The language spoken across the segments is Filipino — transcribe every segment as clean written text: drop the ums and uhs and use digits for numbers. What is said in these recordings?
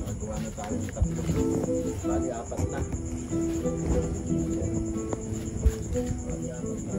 Nagawa na tayo ng tatlo. Bali, apat na. Bali, apat na.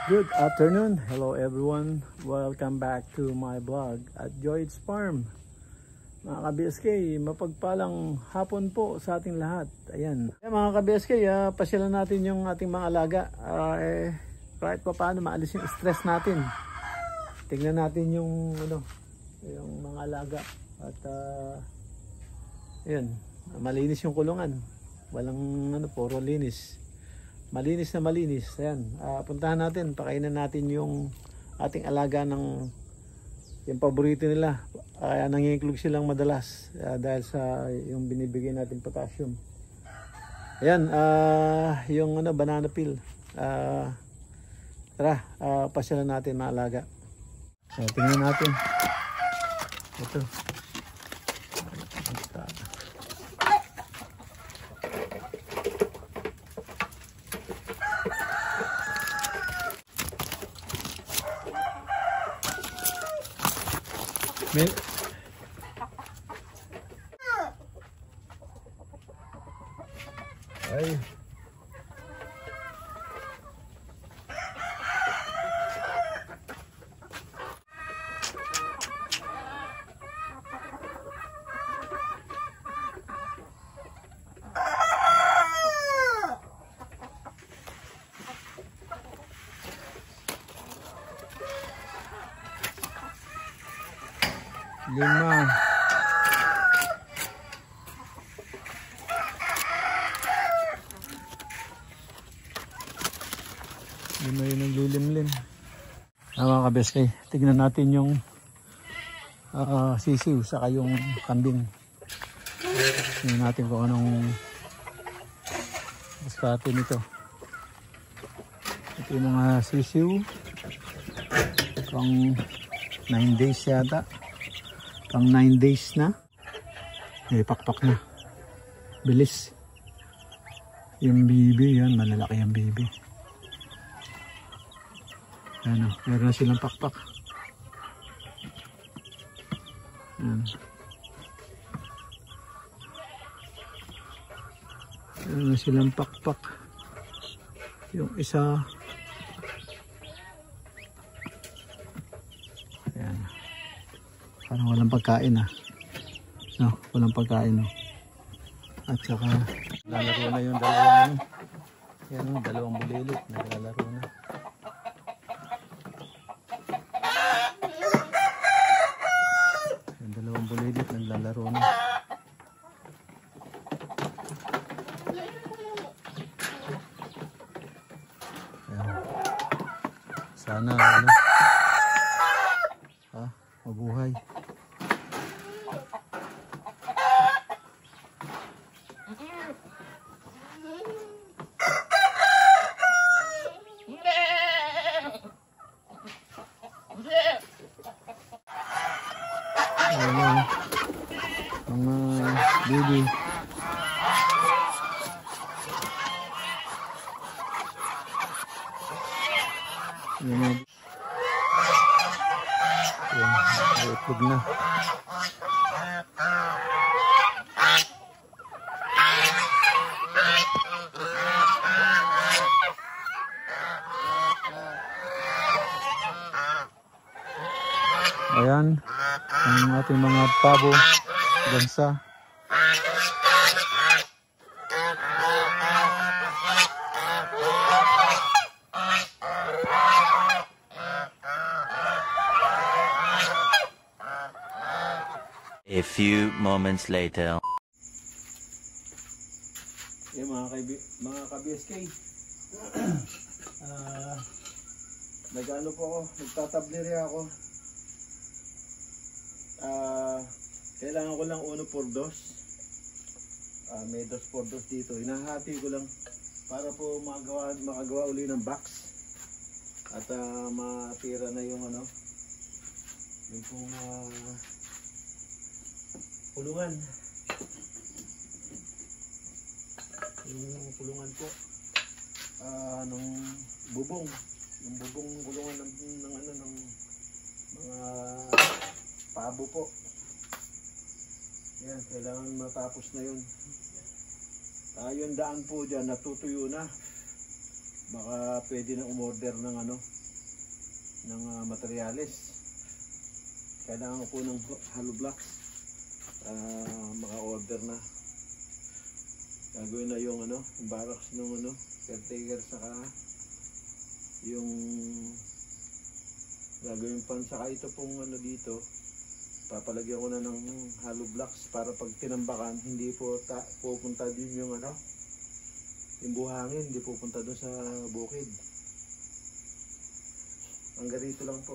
Good afternoon, hello everyone, welcome back to my vlog at Joy's Farm. Mga ka-BSK, mapagpalang hapon po sa ating lahat. Ayan, mga ka-BSK, pasyalan natin yung ating mga alaga. Kahit pa paano maalis yung stress natin. Tingnan natin yung mga alaga. At ayan, malinis yung kulungan. Walang puro linis. Malinis na malinis. Ayan, puntahan natin, pakainan natin yung ating alaga ng yung paborito nila. Kaya nangingiklog silang madalas dahil sa yung binibigay natin potassium. Ayan, yung banana peel. Tara, pasyalan natin mga alaga. So, tingnan natin. Ito. Ay. Lima. Lima yung naglilimlim. Mga ka-BSK, tignan natin yung sisiw saka yung kambing. Tignan natin kung anong diskarte nito. Ito yung mga sisiw. Pang 9 days yata. Pang 9 days na. Pakpak na. Bilis. Yung bibi, yan. Malalaki yung bibi. Ano, meron na silang pakpak. Meron na silang pakpak. Yung isa. Ayan. Parang walang pagkain no, walang pagkain At saka naglalaro na yung dalawang bulilit, naglalaro na. Yung dalawang bulilit naglalaro na. Ayan. Sana mabuhay. Mga baby. Ayan, itlog na. Ayan, ang ating mga pabo, gansa. A few moments later. Yung mga ka-BSK, nag-ano po ako, nagtatableri ako. Kailangan ko lang 1 por 2. May 2 por 2 dito. Hinahati ko lang para po makagawa uli ng box. At matira na yung ano, yung pong pulungan. Yung pulungan po nung bubong, yung bubong kulungan ng ano ng mga pabo po. Yan, kailangan matapos na yun. Yung daan po dyan natutuyo na. Baka pwede na umorder ng ano ng materyales. Kailangan ko ng hollow blocks. Maka-order na. Gagawin na yung ano, yung barracks ng ano, caretaker, saka yung gagawin pan, saka ito pong ano dito, papalagyan ko na ng hollow blocks para pag tinambakan, hindi po pupunta din yung ano, yung buhangin, hindi pupunta doon sa bukid. Hanggang rito lang po,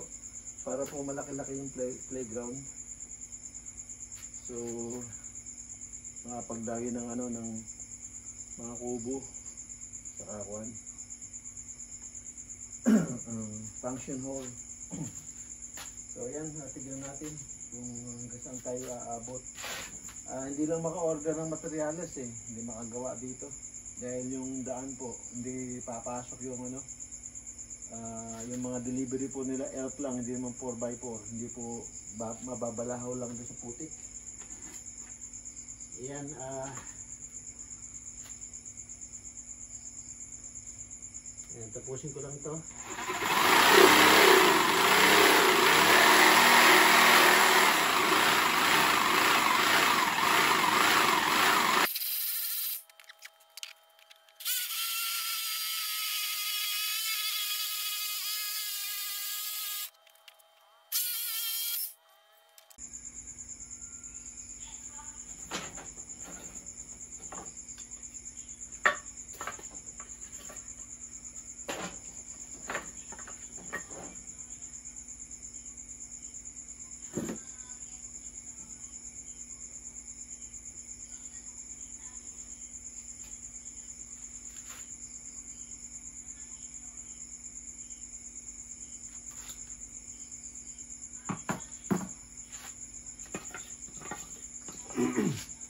para po malaki-laki yung playground. So, makapagdagi ng ano, ng mga kubo sa kakuan. Function hall. So ayan, tignan natin kung hanggang saan tayo aabot. Hindi lang maka-order ng materyales hindi makagawa dito dahil yung daan po hindi papasok yung ano, yung mga delivery po nila elf lang, hindi naman 4x4, hindi po mababalahaw lang doon sa putik. Ayan, ayan, tapusin ko lang ito.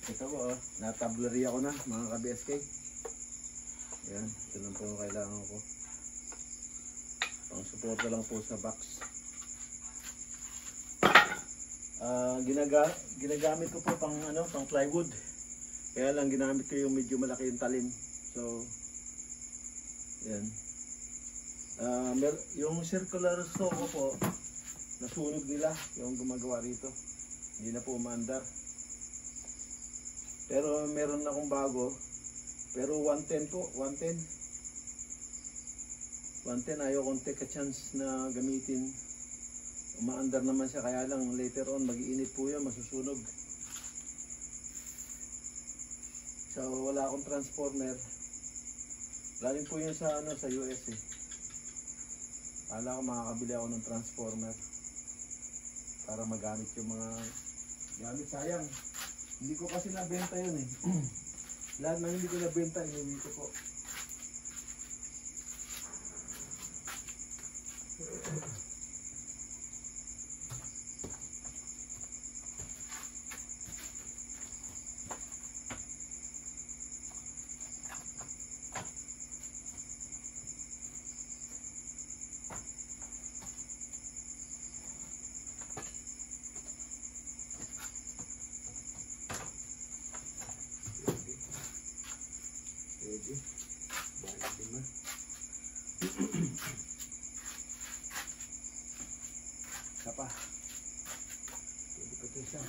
Ito po, natablery ako na mga ka-BSK. Ayan, ito lang po kailangan ko. Pang suporta lang po sa box. Ginagamit ko po pang ano, pang plywood. Kaya lang ginamit ko yung medyo malaki yung talim. So, ayan. Yung circular saw ko po, nasunog nila yung gumagawa rito. Hindi na po umaandar. Pero meron akong bago. Pero 110 po, 110. 110, ayaw kong take a chance na gamitin. Umaandar naman siya, kaya lang later on mag-iinit po yan, masusunog. So wala akong transformer. Galing po yun sa ano, sa US Kala ko makakabili ako ng transformer para magamit yung mga gamit. Sayang, hindi ko kasi nabenta yun Lahat ng hindi ko nabenta, inuwi ko po. Pwede. Balik din na. Isa pa. malaki siya.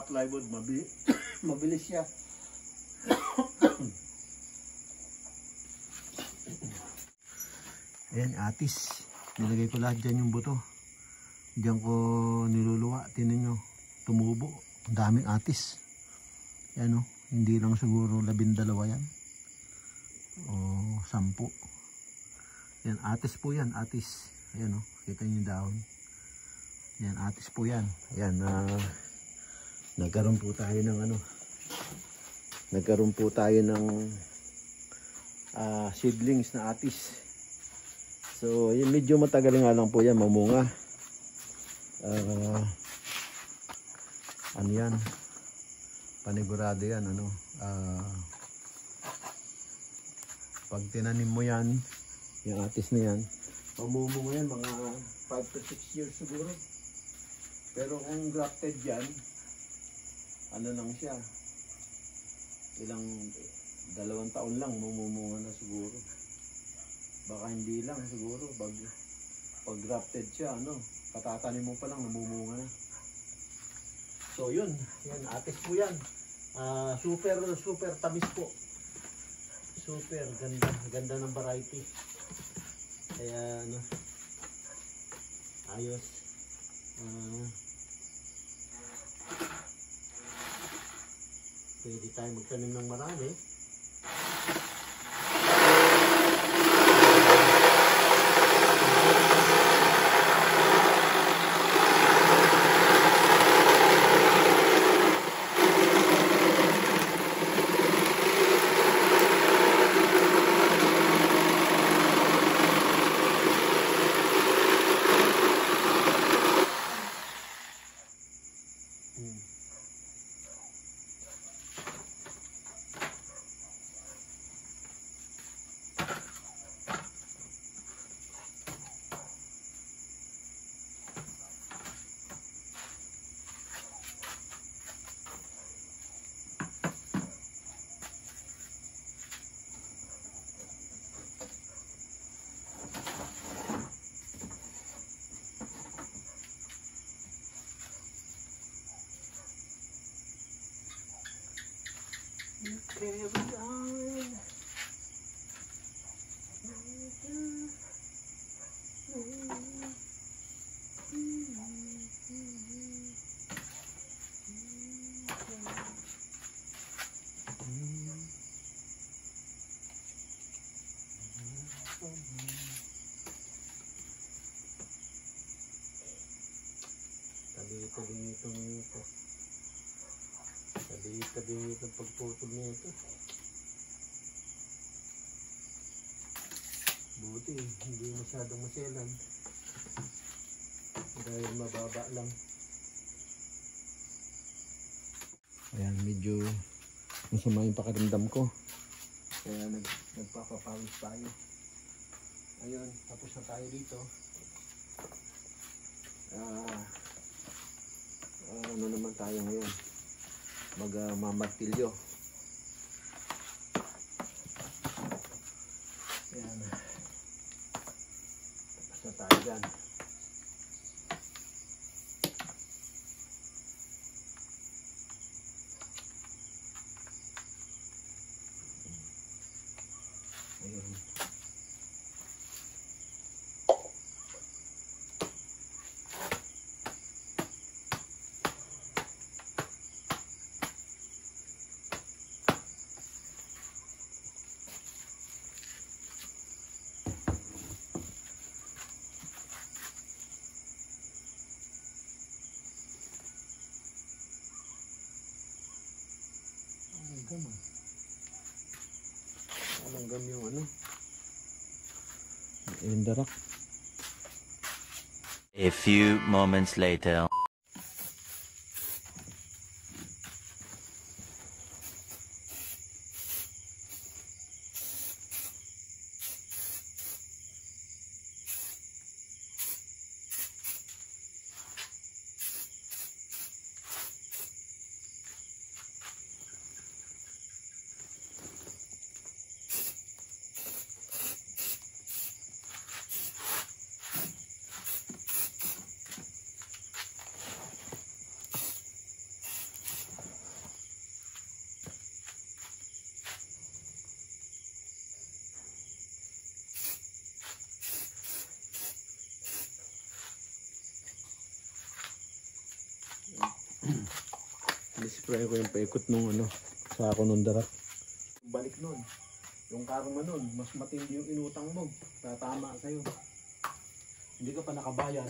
Plywood, mabilis siya. Ayan, atis. Nilagay ko lahat dyan yung buto. Diyan ko niluluwa. Tinan nyo, tumubo. Ang daming atis. Yan o, hindi lang siguro 12 yan. O 10. Yan, atis po yan, atis. Ayan o, kita nyo yung dahon. Yan, atis po yan. Ayan, nagkaroon po tayo ng seedlings na atis. So medyo matagal nga lang po yan mamunga. Ano yan, panigurado yan, pag tinanim mo yan, yung atis na yan, mamumunga yan mga 5 to 6 years siguro. Pero kung grafted yan, ano lang siya, ilang 2 taon lang mamumunga na siguro. Baka hindi lang siguro, pag grafted siya, katatanim mo pa lang namumunga na. So yun, yan, atis po yan. Super super tamis po. Super ganda, ganda ng variety. Kaya ano, ayos. Pwede tayo magtanim ng marami. Tabi itong pagputol niya ito. Buti, hindi masyadong maselan. Dahil mababa lang. Ayan, medyo masama yung pakiramdam ko. Kaya nagpapapawis tayo. Ayun, tapos na tayo dito. Ano naman tayo ngayon? Magmamartilyo. Ayan. Tapos na tayo dyan. Ayun. Alanggam yung ano? Yung darak. A few moments later. Spray ko yung paikot nung ano, sa ako nung darak. Balik nun. Yung karma nun, mas matindi yung inutang mo. Tatama sa'yo. Hindi ka pa nakabayad.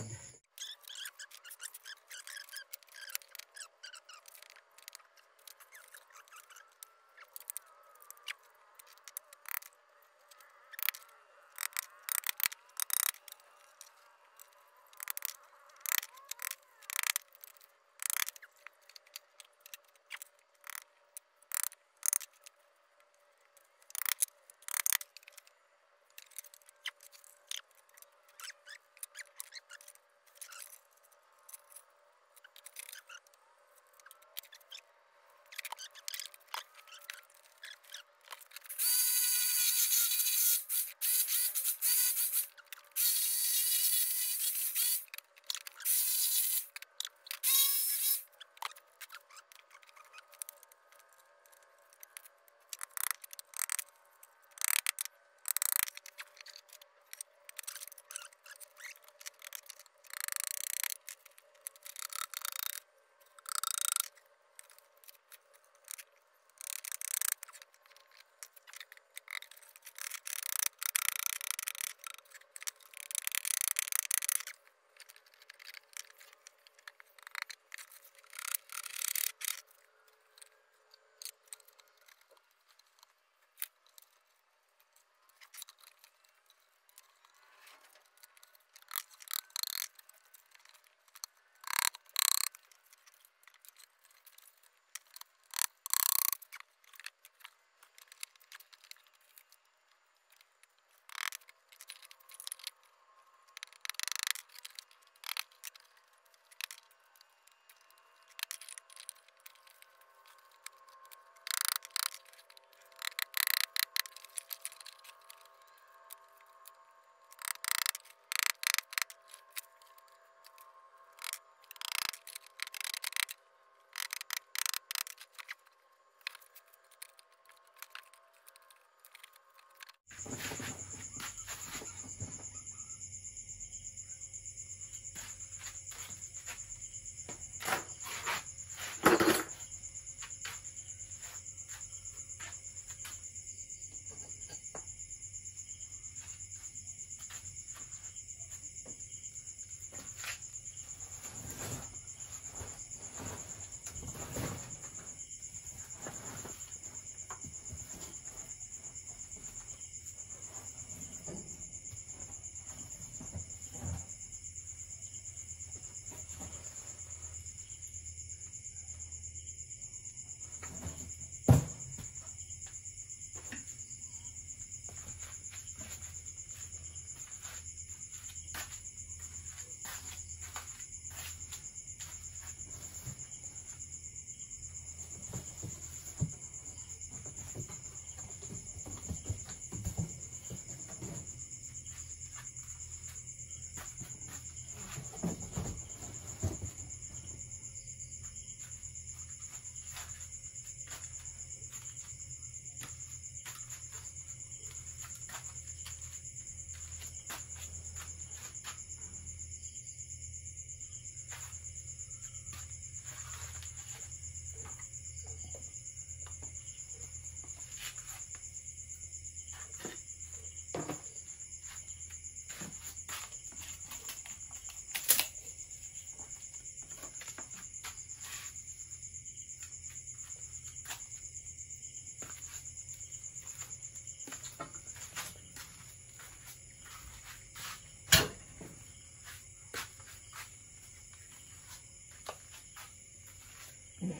Ayan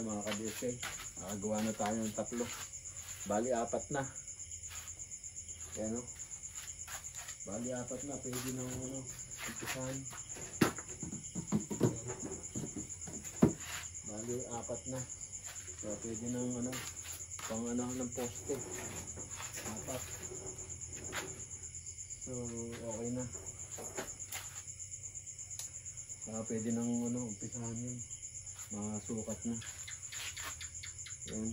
mga ka-BSK, nakagawa na tayo ng 3. Bali 4 na. Ayan o. Bali 4 na, pwede nang umpisahan. Bali 4 na. So pwede nang pang ng poste. 4. So okay na. So pwede nang umpisahan yun. Masukat na. Yan.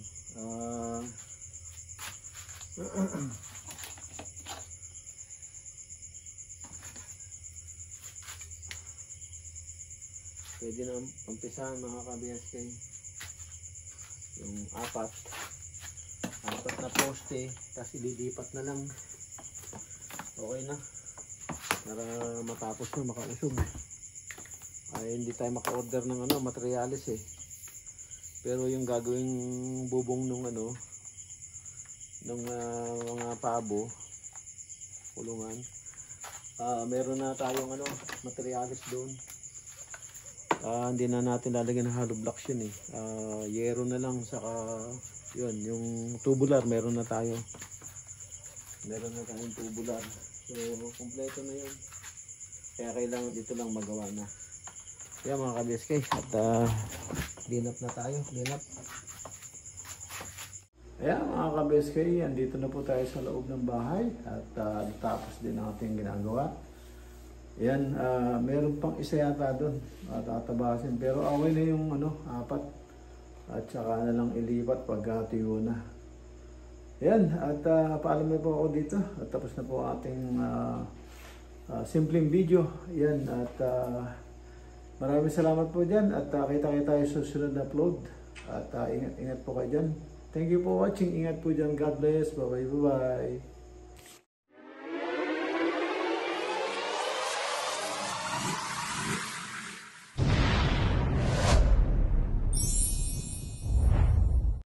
Pwede na umpisahan mga ka-BSK. Yung 4 na poste, tapos ililipat na lang. Okay na. Para matapos na, makausog. Ay hindi tayo maka-order ng materialis eh. Pero yung gagawing bubong nung mga pabo, kulungan, meron na tayong materialis doon. Hindi na natin lalagyan ng hollow blocks yun eh. Yero na lang, saka yun, yung tubular meron na tayo. Meron na tayong tubular. So kompleto na yun. Kaya kailangan dito lang magawa na. Yan mga ka-BSK, at linap na tayo, linap. Ayan mga ka-BSK, andito na po tayo sa loob ng bahay at natapos din ang ating ginagawa. Ayan, meron pang isa yata doon at tatabasin, pero away na yung 4 at saka na lang ilipat pag tuyo na. Ayan, at paalam na po ako dito at tapos na po ating simpleng video. Ayan, at maraming salamat po dyan at kita-kita tayo sa susunod na upload at ingat po kayo dyan. Thank you for watching. Ingat po dyan. God bless. Bye bye.